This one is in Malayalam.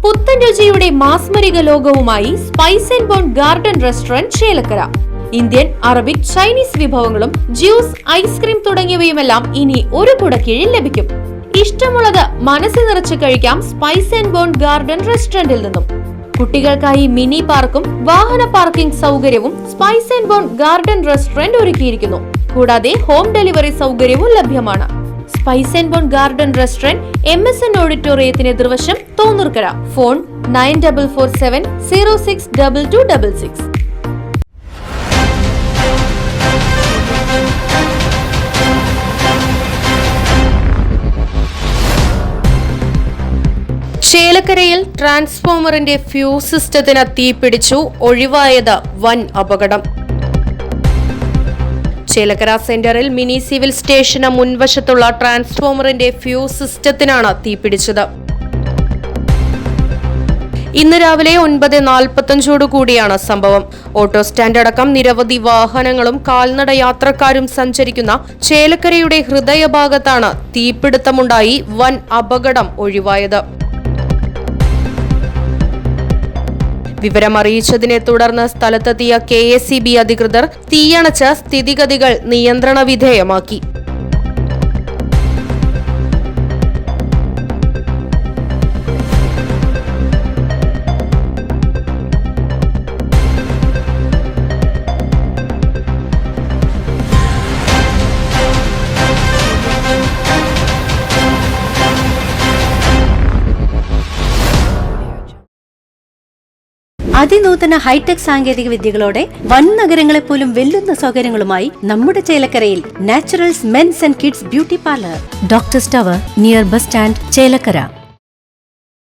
പുത്തൻ രുചിയുടെ മാസ്മരിക ലോകവുമായി spice and bone garden restaurant Chelakkara. Indian, Arabic, Chinese വിഭവങ്ങളും ജ്യൂസ്, ഐസ്ക്രീം തുടങ്ങിയവയുമെല്ലാം ഇനി ഒരു കുടക്കീഴിൽ ലഭിക്കും. ഇഷ്ടമുള്ളത് മനസ്സ് നിറച്ച് കഴിക്കാം സ്പൈസ് ആൻഡ് ബോൺ ഗാർഡൻ റെസ്റ്റോറന്റിൽ നിന്നും. കുട്ടികൾക്കായി മിനി പാർക്കും വാഹന പാർക്കിംഗ് സൗകര്യവും spice and bone garden restaurant ഒരുക്കിയിരിക്കുന്നു. കൂടാതെ ഹോം ഡെലിവറി സൗകര്യവും ലഭ്യമാണ്. Spice and bone garden restaurant MSN ഓഡിറ്റോറിയത്തിന് എതിർവശം, തോന്നൂർക്കര. ഫോൺ 9447062266. ചേലക്കരയിൽ ട്രാൻസ്ഫോമറിന്റെ ഫ്യൂസ് സിസ്റ്റത്തിന് തീപിടിച്ചു, ഒഴിവായത് വൻ അപകടം. ചേലക്കര സെന്ററിൽ മിനി സിവിൽ സ്റ്റേഷന് മുൻവശത്തുള്ള ട്രാൻസ്ഫോമറിന്റെ ഫ്യൂസ് സിസ്റ്റത്തിനാണ് തീപിടിച്ചത്. ഇന്ന് രാവിലെ 9:45 കൂടിയാണ് സംഭവം. ഓട്ടോ സ്റ്റാൻഡ് അടക്കം നിരവധി വാഹനങ്ങളും കാൽനട യാത്രക്കാരും സഞ്ചരിക്കുന്ന ചേലക്കരയുടെ ഹൃദയഭാഗത്താണ് തീപിടുത്തമുണ്ടായി വൻ അപകടം ഒഴിവായത്. വിവരമറിയിച്ചതിനെ തുടർന്ന് സ്ഥലത്തെത്തിയ KSEB അധികൃതർ തീയണച്ച് സ്ഥിതിഗതികൾ നിയന്ത്രണ വിധേയമാക്കി. അതിനൂതന ഹൈടെക് സാങ്കേതിക വിദ്യകളോടെ വൻ നഗരങ്ങളെ പോലും വെല്ലുന്ന സൗകര്യങ്ങളുമായി നമ്മുടെ ചേലക്കരയിൽ naturals men's and kids beauty parlour, doctors tower, near bus stand, Chelakkara.